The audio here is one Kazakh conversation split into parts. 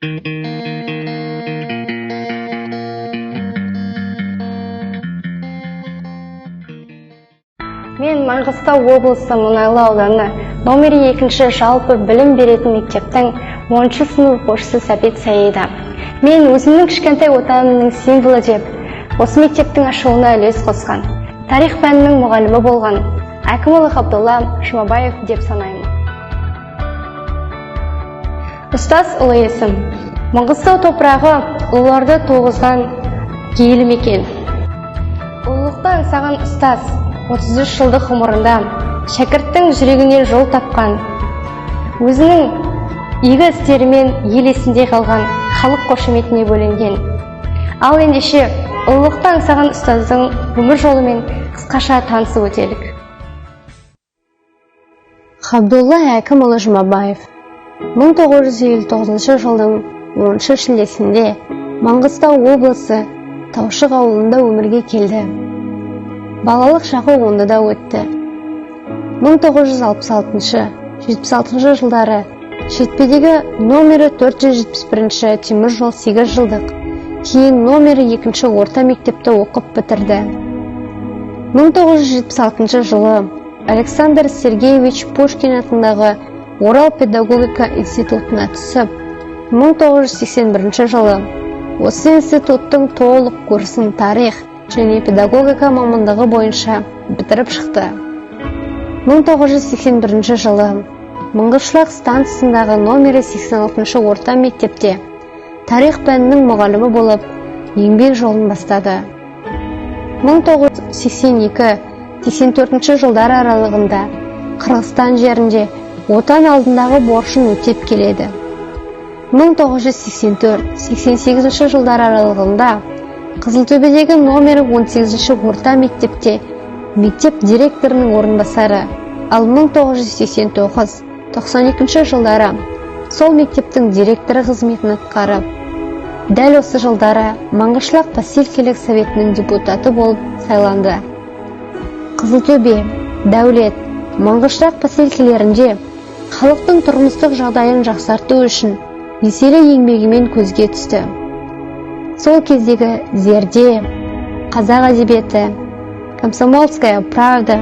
Мен Маңғыстау облысы Мұнайлы ауданы номер 2 жалпы білім беретін мектептің 10-шы сынып оқушысы Сәбит Саида. Мен өзімнің кішкентай отанымның символы деп, осы мектептің ашылуына үлес қосқан, тарих пәнінің мұғалімі болған Әкімұлы Ғабдолла Жұмабаев деп санаймын. Ұстаз ұлы есім. Маңғыстау топырағы ұлыларды туғызған киелі мекен. Ұлылықтан саған ұстаз 33 жылдық ғұмырында шәкірттің жүрегінен жол тапқан, өзінің игі істерімен ел есінде қалған, халық қошеметіне бөленген. Ал ендеше ұлылықтан саған ұстаздың өмір жолымен қысқаша танысып өтелік. Ғабдолла Әкімұлы Жұмабаев 1959 жылдың 10 шілдесінде Маңғыстау облысы Таушық ауылында өмірге келді. Балалық шағы Ондыда өтті. 1966-76 жылдары Шетпедегі номері 471 темір жол 8 жылдық, кейін номері 2 орта мектепті оқып бітірді. 1976 жылы Александр Сергеевич Пушкин атындағы Орал педагогика институтына түсіп, 1981 жылы осы институттың толық курсын тарих және педагогика мамандығы бойынша бітіріп шықты. 1981 жылы Мыңғышлақ станциясындағы номері 86 орта мектепте тарих пәнінің мұғалімі болып еңбек жолын бастады. 1982-84 жылдар аралығында Қырғызстан жерінде отан алдындағы борышын өтеп келеді. 1984-88 жылдар аралығында Қызылтөбедегі номері 18 орта мектепте мектеп директорының орынбасары, ал 1989-92 жылдары сол мектептің директоры қызметін атқарып, дәл осы жылдары Маңғышлақ поселкелік советінің депутаты болып сайланды. Қызылтөбе, Дәулет, Маңғышлақ поселкелерінде халықтың тұрмыстық жағдайын жақсарту үшін еселі еңбегімен көзге түсті. Сол кездегі Зерде, Қазақ әдебиеті, Комсомольская правда,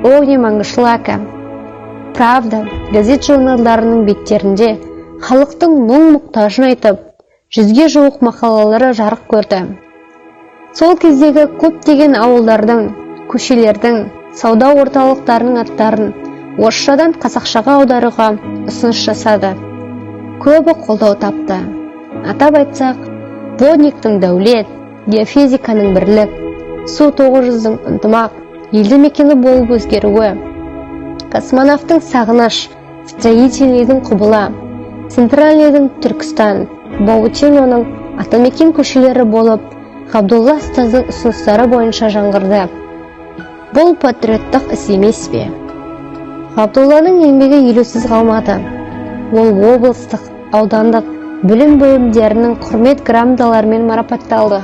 Огни Маңғышлака, Правда газет-журналдарының беттерінде халықтың мұң-мұқтажын айтып, 100-ге жуық мақалалары жарық көрді. Сол кездегі көптеген ауылдардың, көшелердің, сауда орталықтарының аттарын орысшадан қазақшаға аударуға ұсыныс жасады. Көбі қолдау тапты. Атап айтсақ, Водниктің Дәулет, геофизиканың Бірлік, Су 900-дің Ынтымақ, елді мекені болып өзгеруі, Космонавтың Сағыныш, Строительныйдың Құбыла, Центральныйдың Түркістан, Баутиноның Атамекен көшелері болып, Ғабдолла ұстаздың ұсыныстары бойынша жаңғырды. Бұл патриоттық іс емес пе? Ғабдолланың еңбегі елеусіз қалмады. Ол облыстық, аудандық білім бөлімдерінің құрмет грамоталарымен марапатталды.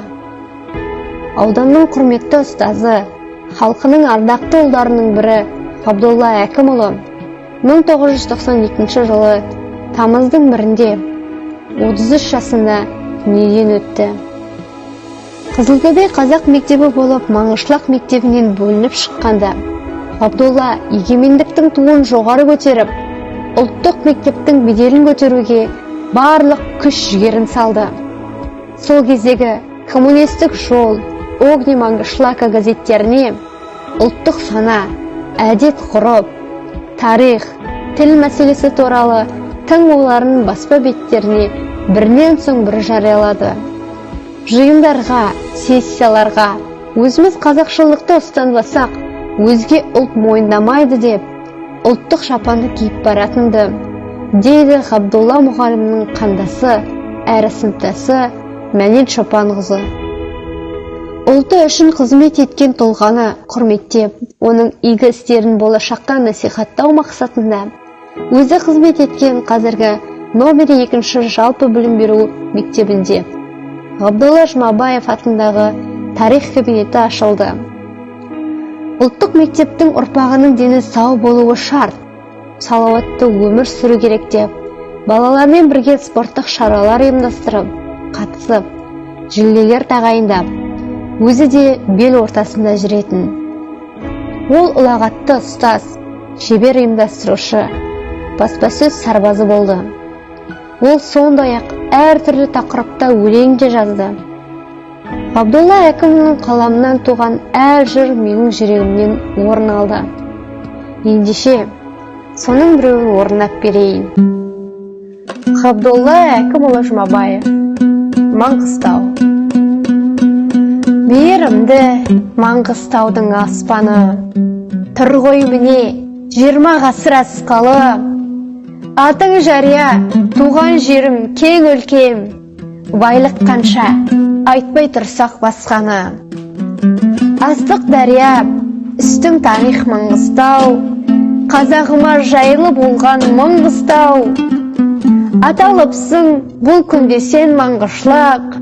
Ауданның құрметті ұстазы, халқының ардақты ұлдарының бірі Ғабдолла Әкімұлы 1992 жылы тамыздың 1-інде 33 жасында дүниеден өтті. Қызылтөбе қазақ мектебі болып Маңғышлақ мектебінен бөлініп шыққанда, Ғабдолла егемендіктің туын жоғары көтеріп, ұлттық мектептің беделін көтеруге барлық күш-жігерін салды. Сол кездегі коммунистік жол, Огни Маңғышлака газеттеріне ұлттық сана, әдет-ғұрып, тарих, тіл мәселесі туралы тың ойларын баспа беттеріне бірінен соң бірі жариялады. Жиындарға, сессияларға өзіміз қазақшылықты ұстанбасақ, өзге ұлт мойындамайды деп, ұлттық шапанды киіп баратынды, дейді Ғабдолла мұғалімнің қандасы, әрі сыныптасы Мәнет Шопанқызы. Ұлты үшін қызмет еткен тұлғаны құрметтеп, оның игі істерін болашаққа насихаттау мақсатында, өзі қызмет еткен қазіргі номері 2 жалпы білім беру мектебінде Ғабдолла Жұмабаев атындағы тарих кабинеті ашылды. Ұлттық мектептің ұрпағының дені сау болуы шарт, салауатты өмір сүру керек деп, балалармен бірге спорттық шаралар ұйымдастырып, қатысып, жүлделер тағайындап, өзі де бел ортасында жүретін. Ол ұлағатты ұстаз, шебер ұйымдастырушы, баспасөз сарбазы болды. Ол сондай-ақ әртүрлі тақырыпта өлең де жазды. Ғабдолла Әкімовның қаламынан туған әр жыр менің жүрегімнен орын алды. Ендеше, соның біреуін орындап берейін. Ғабдолла Әкімұлы Жұмабаев, Маңғыстау. Мейірімді Маңғыстаудың аспаны, тұр ғой міне 20 ғасыр асқалы. Атың жария, туған жерім кең өлкем, байлық қанша, айтпай тұрсақ басқаны. Астық дария, үстің тарих Маңғыстау, қазағыма жайлы болған Маңғыстау. Аталыпсың бұл күнде сен маңғышлақ,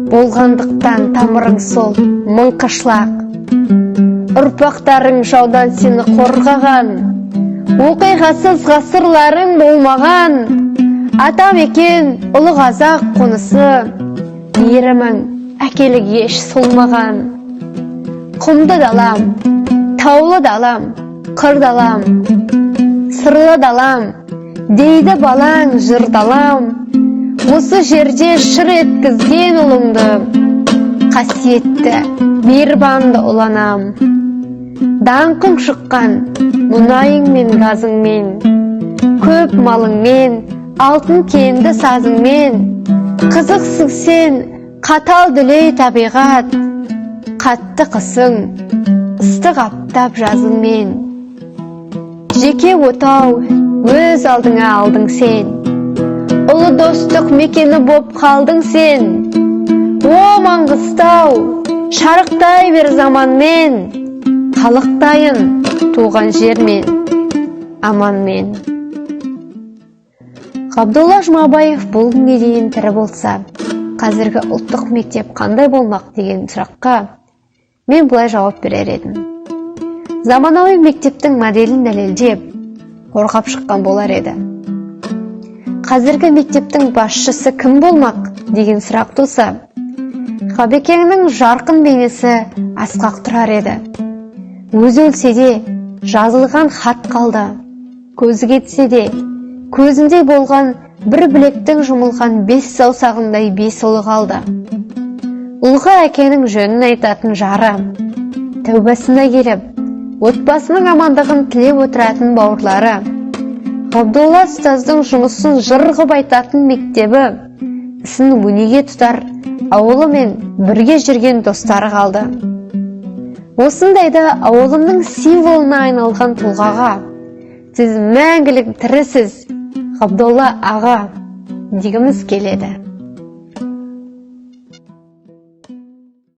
болғандықтан тамырың сол мыңқышлақ. Ұрпақтарың жаудан сені қорғаған, оқиғасыз ғасырларың болмаған. Атам екен ұлы қазақ қонысы, мейірімің әкелік еш солмаған. Құмды далам, таулы далам, қыр далам, сырлы далам, дейді балаң жыр далам. Осы жерде шыр еткізген ұлыңды, қасиетті, мейірбанды ұланам. Даңқың шыққан мұнайың мен газыңмен, көп малыңмен, алтын кенді сазыңмен. Қызықсың сен, қатал дүлей табиғат, қатты қысың, ыстық аптап жазыңмен. Жеке отау, өз алдыңа алдың сен, ұлы достық мекені боп қалдың сен. О Маңғыстау, шарықтай бер заманмен, қалықтайын туған жермен, аманмен. Ғабдолла Жұмабаев бұл күнге дейін тірі болса, қазіргі ұлттық мектеп қандай болмақ деген сұраққа мен бұлай жауап берер едім. Заманауи мектептің моделін дәлелдеп, қорғап шыққан болар еді. Қазіргі мектептің басшысы кім болмақ деген сұрақ туса, Ғабекеңнің жарқын бейнесі асқақ тұрар еді. Өзі өлсе де жазылған хат қалды. Көзі кетсе де көзінде болған бір білектің жұмылған 5 саусағындай 5 ұлы қалды. Ұлға әкенің жөнін айтатын жары, тәубасына келіп, отбасының амандығын тілеп отыратын бауырлары, Ғабдолла ұстаздың жұмысын жыр-ғып айтатын мектебі, ісін өнеге тұтар ауылы мен бірге жүрген достары қалды. Осындайда ауылының символына айналған тұлғаға сіз мәңгілік тірісіз, Ғабдолла аға дегіміз келеді.